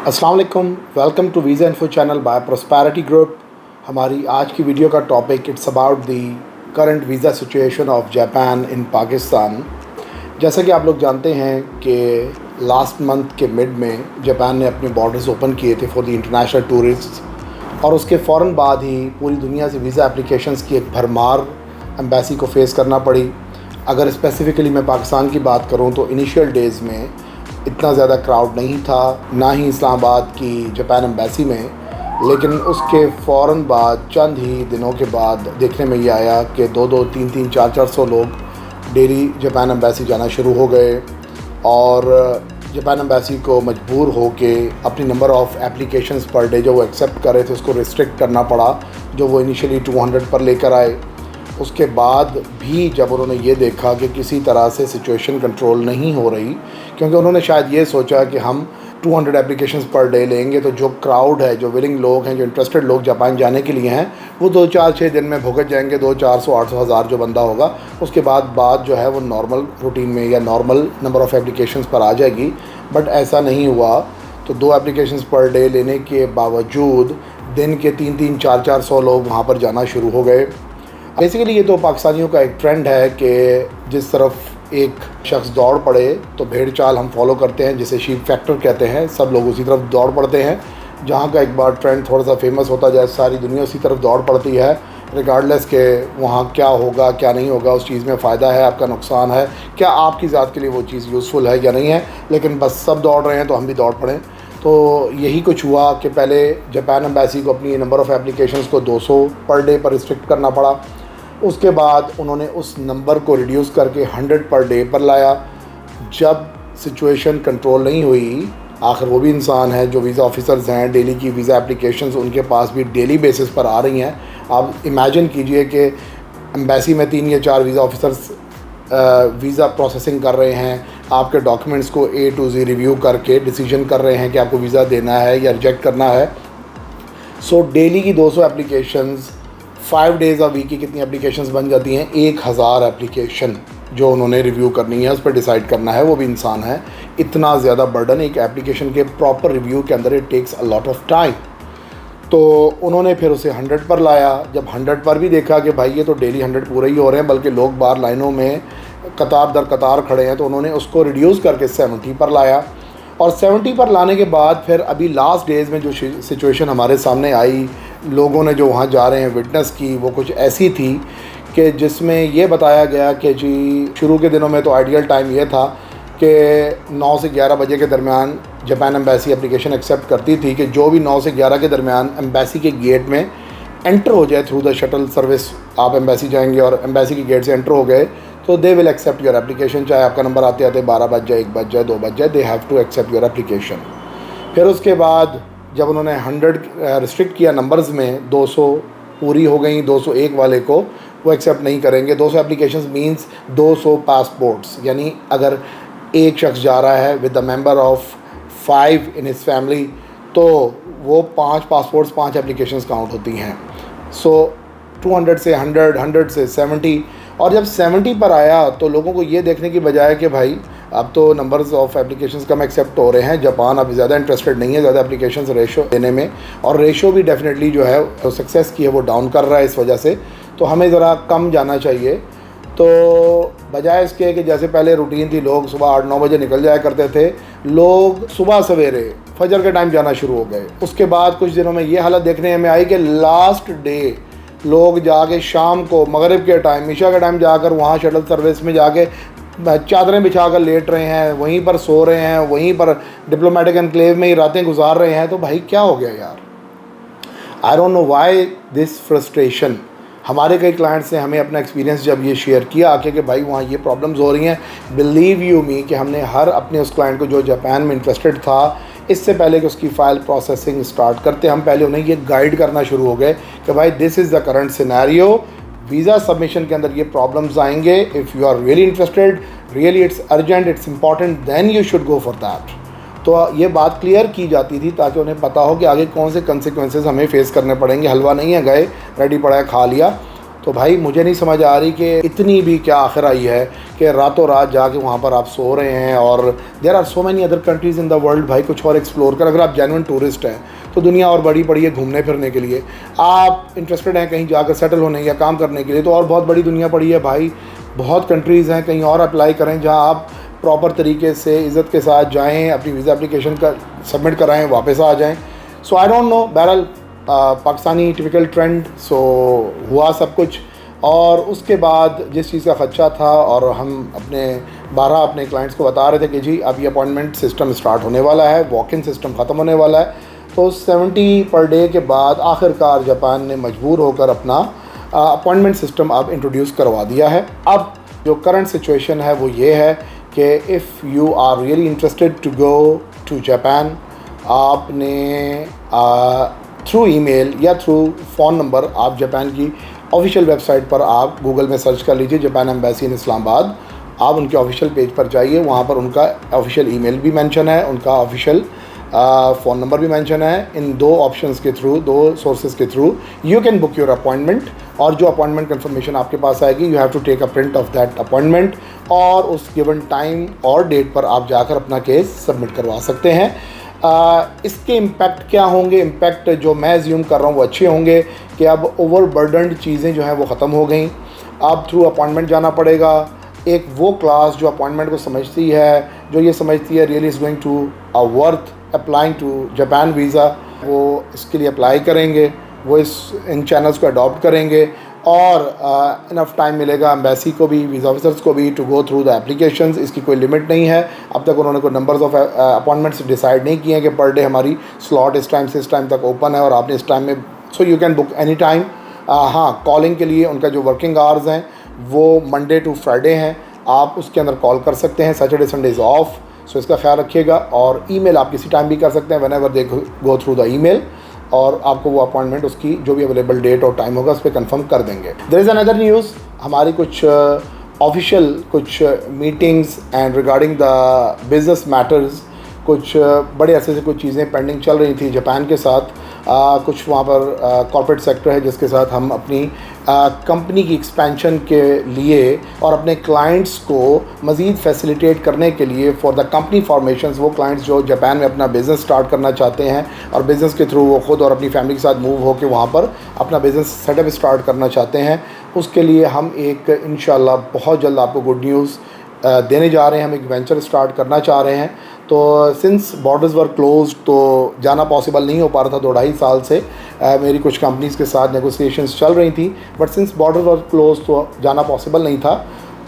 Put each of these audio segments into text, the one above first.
अस्सलाम वालेकुम, welcome to visa info channel by Prosperity Group. हमारी आज की वीडियो का topic it's about the current visa situation of Japan in Pakistan. जैसा कि आप लोग जानते हैं कि लास्ट मंथ के मिड में जापान ने अपने बॉर्डर्स ओपन किए थे फॉर द इंटरनेशनल टूरिस्ट, और उसके फ़ौरन बाद ही पूरी दुनिया से वीज़ा एप्लीकेशंस की एक भरमार एम्बेसी को फेस करना पड़ी। अगर स्पेसिफ़िकली मैं पाकिस्तान की बात करूं तो इनिशियल डेज़ में इतना ज़्यादा क्राउड नहीं था, ना ही इस्लामाबाद की जापान एम्बेसी में, लेकिन उसके फ़ौरन बाद चंद ही दिनों के बाद देखने में ये आया कि 2-2, 3-3, 400 लोग डेली जापान एम्बेसी जाना शुरू हो गए, और जापान एम्बेसी को मजबूर हो के अपनी number of applications per day जो वो एक्सेप्ट कर रहे थे उसको रिस्ट्रिक्ट करना पड़ा, जो वो इनिशियली 200 पर लेकर आए। उसके बाद भी जब उन्होंने ये देखा कि किसी तरह से सिचुएशन कंट्रोल नहीं हो रही, क्योंकि उन्होंने शायद ये सोचा कि हम 200 एप्लीकेशंस पर डे लेंगे तो जो क्राउड है, जो विलिंग लोग हैं, जो इंटरेस्टेड लोग जापान जाने के लिए हैं, वो 2-4-6 दिन में भुगत जाएंगे। 200-400-800 जो बंदा होगा, उसके बाद बात जो है वो नॉर्मल रूटीन में या नॉर्मल नंबर ऑफ़ एप्लीकेशंस पर आ जाएगी। बट ऐसा नहीं हुआ। तो 2 एप्लीकेशंस पर डे लेने के बावजूद दिन के 3-3, 400 लोग वहाँ पर जाना शुरू हो गए। बेसिकली ये तो पाकिस्तानियों का एक ट्रेंड है कि जिस तरफ एक शख्स दौड़ पड़े तो भेड़ चाल हम फॉलो करते हैं, जिसे शीप फैक्टर कहते हैं। सब लोग उसी तरफ दौड़ पड़ते हैं। जहाँ का एक बार ट्रेंड थोड़ा सा फेमस होता जाए, सारी दुनिया उसी तरफ दौड़ पड़ती है, रिगार्डलेस के वहाँ क्या होगा क्या नहीं होगा, उस चीज़ में फ़ायदा है, आपका नुकसान है, क्या आपकी ज़ात के लिए वो चीज़ यूज़फुल है या नहीं है, लेकिन बस सब दौड़ रहे हैं तो हम भी दौड़ पड़ें। तो यही कुछ हुआ कि पहले जापान एम्बेसी को अपनी नंबर ऑफ़ एप्लीकेशंस को 200 पर डे पर रिस्ट्रिक्ट करना पड़ा। उसके बाद उन्होंने उस नंबर को रिड्यूस करके 100 पर डे पर लाया। जब सिचुएशन कंट्रोल नहीं हुई, आखिर वो भी इंसान है, जो वीज़ा ऑफिसर्स हैं, डेली की वीज़ा एप्लीकेशंस उनके पास भी डेली बेसिस पर आ रही हैं। आप इमेजिन कीजिए कि एम्बेसी में 3 या 4 वीज़ा ऑफिसर्स वीज़ा प्रोसेसिंग कर रहे हैं, आपके डॉक्यूमेंट्स को A to Z रिव्यू करके डिसीजन कर रहे हैं कि आपको वीज़ा देना है या रिजेक्ट करना है। सो डेली की 200 एप्लीकेशंस, 5 डेज़ अ वीक की कितनी एप्लीकेशंस बन जाती हैं? 1000 एप्लीकेशन जो उन्होंने रिव्यू करनी है, उस पर डिसाइड करना है, वो भी इंसान है। इतना ज़्यादा बर्डन एक एप्लीकेशन के प्रॉपर रिव्यू के अंदर, it takes a lot of time. तो उन्होंने फिर उसे 100 पर लाया। जब 100 पर भी देखा कि भाई ये तो डेली 100 पूरे ही हो रहे हैं, बल्कि लोग बाहर लाइनों में कतार दर कतार खड़े हैं, तो उन्होंने उसको रिड्यूस करके 70 पर लाया। और 70 पर लाने के बाद फिर अभी लास्ट डेज़ में जो सिचुएशन हमारे सामने आई, लोगों ने जो वहाँ जा रहे हैं विटनेस की, वो कुछ ऐसी थी कि जिसमें ये बताया गया कि जी शुरू के दिनों में तो आइडियल टाइम ये था कि 9 से 11 बजे के दरमियान जापान एम्बेसी एप्लीकेशन एक्सेप्ट करती थी कि जो भी 9 से 11 के दरमियान एम्बेसी के गेट में एंटर हो जाए थ्रू द शटल सर्विस, आप एम्बेसी जाएंगे और एम्बेसी के गेट से एंटर हो गए तो they will accept your application. चाहे आपका नंबर आते आते 12 बज जाए, 1 बज जाए, 2 बज जाए, they have to accept your application. फिर उसके बाद जब उन्होंने 100 रिस्ट्रिक्ट किया नंबर्स में, 200 पूरी हो गई, 201 वाले को वो एक्सेप्ट नहीं करेंगे। 200 एप्लीकेशंस मींस 200 पासपोर्ट्स, यानी अगर एक शख्स जा रहा है with the member of 5 in his family, तो वो 5 पासपोर्ट्स, 5 एप्लीकेशंस काउंट होती हैं। सो 200 से 100, 100 से 70, और जब 70 पर आया तो लोगों को ये देखने की बजाय कि भाई अब तो नंबर्स ऑफ़ एप्लीकेशंस कम एक्सेप्ट हो रहे हैं, जापान अब ज़्यादा इंटरेस्टेड नहीं है ज़्यादा एप्लीकेशंस रेशो देने में, और रेशो भी डेफिनेटली जो है तो सक्सेस की है वो डाउन कर रहा है इस वजह से, तो हमें ज़रा कम जाना चाहिए। तो बजाय इसके कि जैसे पहले रूटीन थी, लोग सुबह 8-9 बजे निकल जाया करते थे, लोग सुबह सवेरे फजर के टाइम जाना शुरू हो गए। उसके बाद कुछ दिनों में ये हालत देखने में आई कि लास्ट डे लोग जाके शाम को मगरिब के टाइम, इशा के टाइम जाकर वहाँ शटल सर्विस में जाके चादरें बिछा कर लेट रहे हैं, वहीं पर सो रहे हैं, वहीं पर डिप्लोमेटिक एनक्लेव में ही रातें गुजार रहे हैं। तो भाई क्या हो गया यार? I don't know why this frustration. हमारे कई क्लाइंट्स ने हमें अपना एक्सपीरियंस जब ये शेयर किया आके कि भाई वहाँ ये प्रॉब्लम्स हो रही हैं, बिलीव यू मी कि हमने हर अपने उस क्लाइंट को जो जापान में इंटरेस्टेड था, इससे पहले कि उसकी फ़ाइल प्रोसेसिंग स्टार्ट करते, हम पहले उन्हें ये गाइड करना शुरू हो गए कि भाई this is the current scenario, visa submission के अंदर ये प्रॉब्लम्स आएंगे। If you are really interested, really it's urgent, it's important, then you should go for that. तो ये बात क्लियर की जाती थी ताकि उन्हें पता हो कि आगे कौन से कंसिक्वेंसेस हमें फेस करने पड़ेंगे। हलवा नहीं है गए रेडी पड़ा है खा लिया। तो भाई मुझे नहीं समझ आ रही कि इतनी भी क्या आखिर आई है कि रातों रात जाके वहाँ पर आप सो रहे हैं। और there are so many other countries in the world भाई, कुछ और एक्सप्लोर कर। अगर आप जेन्युइन टूरिस्ट हैं तो दुनिया और बड़ी पड़ी है घूमने फिरने के लिए। आप इंटरेस्टेड हैं कहीं जाकर सेटल होने या काम करने के लिए, तो और बहुत बड़ी दुनिया पड़ी है भाई। बहुत कंट्रीज़ हैं, कहीं और अप्लाई करें जहाँ आप प्रॉपर तरीके से इज़्ज़त के साथ जाएँ, अपनी वीज़ा एप्लीकेशन का सबमिट कराएँ, वापस आ जाएँ। सो आई डोंट नो, बहरहाल पाकिस्तानी टिपिकल ट्रेंड। सो हुआ सब कुछ, और उसके बाद जिस चीज़ का ख़दशा था, और हम अपने क्लाइंट्स को बता रहे थे कि जी अब ये अपॉइंटमेंट सिस्टम स्टार्ट होने वाला है, वॉक इन सिस्टम ख़त्म होने वाला है। तो 70 पर डे के बाद आखिरकार जापान ने मजबूर होकर अपना अपॉइंटमेंट सिस्टम अब इंट्रोड्यूस करवा दिया है। अब जो करंट सिचुएशन है वो ये है कि if you are really interested to go to Japan, आपने थ्रू ईमेल या थ्रू फ़ोन नंबर आप जापान की ऑफिशियल वेबसाइट पर आप गूगल में सर्च कर लीजिए जापान एम्बेसी इन इस्लामाबाद। आप उनके ऑफिशियल पेज पर जाइए, वहाँ पर उनका ऑफिशियल ईमेल भी मेंशन है, उनका ऑफिशियल फ़ोन नंबर भी मेंशन है। इन दो ऑप्शंस के थ्रू, दो सोर्सेज के through you can book your appointment, और जो अपॉइंटमेंट कंफर्मेशन आपके पास आएगी you have to take a print of that appointment, और उस गिवन टाइम और डेट पर आप जाकर अपना केस सबमिट करवा सकते हैं। इसके इम्पैक्ट क्या होंगे? इम्पैक्ट जो मैं एज्यूम कर रहा हूँ वो अच्छे होंगे कि अब ओवरबर्डनड चीज़ें जो हैं वो ख़त्म हो गई। अब थ्रू अपॉइंटमेंट जाना पड़ेगा। एक वो क्लास जो अपॉइंटमेंट को समझती है, जो ये समझती है really is going to a worth applying to Japan visa, वो इसके लिए अप्लाई करेंगे, वो इन चैनल्स को अडॉप्ट करेंगे, और इनफ टाइम मिलेगा एम्बेसी को भी, वीज़ा ऑफिसर्स को भी to go through the applications. इसकी कोई लिमिट नहीं है। अब तक उन्होंने कोई नंबर्स ऑफ अपॉइंटमेंट्स डिसाइड नहीं किए हैं कि पर डे हमारी स्लॉट इस टाइम से इस टाइम तक ओपन है और आपने इस टाइम में, so you can book any time. हाँ, कॉलिंग के लिए उनका जो वर्किंग आवर्स हैं वो मंडे टू फ्राइडे हैं, आप उसके अंदर कॉल कर सकते हैं। सैटरडे संडे इज़ ऑफ, सो इसका ख्याल रखिएगा। और ईमेल आप किसी टाइम भी कर सकते हैं, whenever they go through the email, और आपको वो अपॉइंटमेंट उसकी जो भी अवेलेबल डेट और टाइम होगा उस पर कंफर्म कर देंगे। देयर इज़ अनदर न्यूज़, हमारी कुछ ऑफिशियल कुछ meetings and regarding the business matters, कुछ बड़े अरसे से कुछ चीज़ें पेंडिंग चल रही थी जापान के साथ। कुछ वहाँ पर कॉर्पोरेट सेक्टर है जिसके साथ हम अपनी कंपनी की एक्सपेंशन के लिए और अपने क्लाइंट्स को मज़ीद फैसिलिटेट करने के लिए फॉर द कंपनी फॉर्मेशंस, वो क्लाइंट्स जो जापान में अपना बिज़नेस स्टार्ट करना चाहते हैं और बिज़नेस के थ्रू वो ख़ुद और अपनी फैमिली के साथ मूव होकर वहाँ पर अपना बिज़नेस सेटअप स्टार्ट करना चाहते हैं, उसके लिए हम एक इंशाल्लाह बहुत जल्द आपको गुड न्यूज़ देने जा रहे हैं। हम एक वेंचर स्टार्ट करना चाह रहे हैं। तो सिंस बॉर्डर्स वर क्लोज तो जाना पॉसिबल नहीं हो पा रहा था। 2-2.5 साल से मेरी कुछ कंपनीज़ के साथ नेगोशिएशंस चल रही थी, but since border were close तो जाना पॉसिबल नहीं था।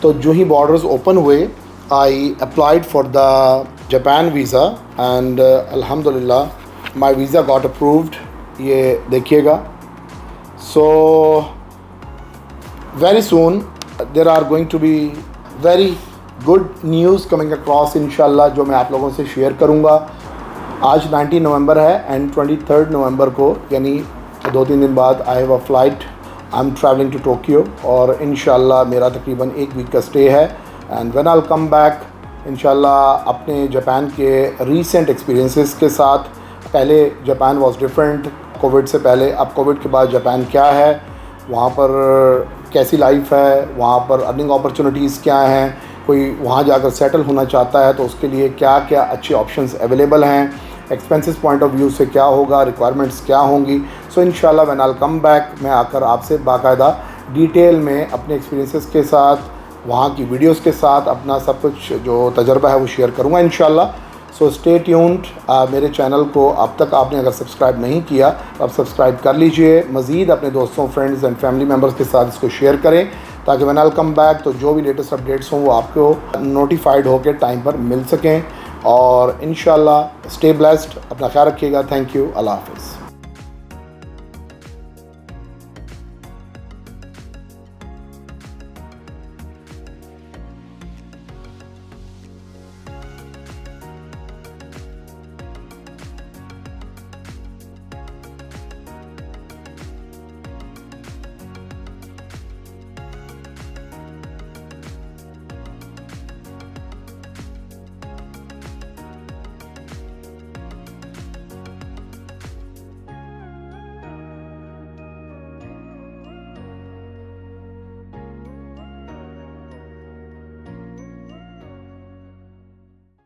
तो जो ही बॉर्डर्स ओपन हुए, I applied for the Japan visa and अल्हम्दुलिल्लाह माई वीज़ा गॉट अप्रूव्ड। ये देखिएगा। So very soon there are going to be very good news coming across इंशाल्लाह, जो मैं आप लोगों से शेयर करूंगा। आज 19 नवंबर है एंड 23 नवंबर को, यानी 2-3 दिन बाद, I have a flight, I am travelling to Tokyo, और इंशाल्लाह मेरा तकरीबन 1 वीक का स्टे है। And when I will come back इंशाल्लाह अपने जापान के रीसेंट एक्सपीरियंसेस के साथ। पहले जापान वाज डिफरेंट कोविड से पहले, अब कोविड के बाद जापान क्या है, वहाँ पर कैसी लाइफ है, वहाँ पर अर्निंग अपॉर्चुनिटीज़ क्या हैं, कोई वहाँ जाकर सेटल होना चाहता है तो उसके लिए क्या क्या अच्छे ऑप्शंस अवेलेबल हैं, एक्सपेंसेस पॉइंट ऑफ व्यू से क्या होगा, रिक्वायरमेंट्स क्या होंगी। सो इंशाल्लाह when I will come back, मैं आकर आपसे बाकायदा डिटेल में अपने एक्सपीरियंसेस के साथ, वहाँ की वीडियोस के साथ अपना सब कुछ जो तजर्बा है वो शेयर करूँगा इंशाल्लाह। So stay tuned. मेरे चैनल को अब तक आपने अगर सब्सक्राइब नहीं किया तो आप सब्सक्राइब कर लीजिए। मज़ीद अपने दोस्तों, फ्रेंड्स एंड फैमिली मेम्बर्स के साथ इसको शेयर करें ताकि when I will come back तो जो भी लेटेस्ट अपडेट्स हों वो आपको नोटिफाइड होकर टाइम पर मिल सकें। और इंशाल्लाह स्टे ब्लेस्ड, अपना ख्याल रखिएगा। थैंक यू, अल्लाह हाफ़िज़।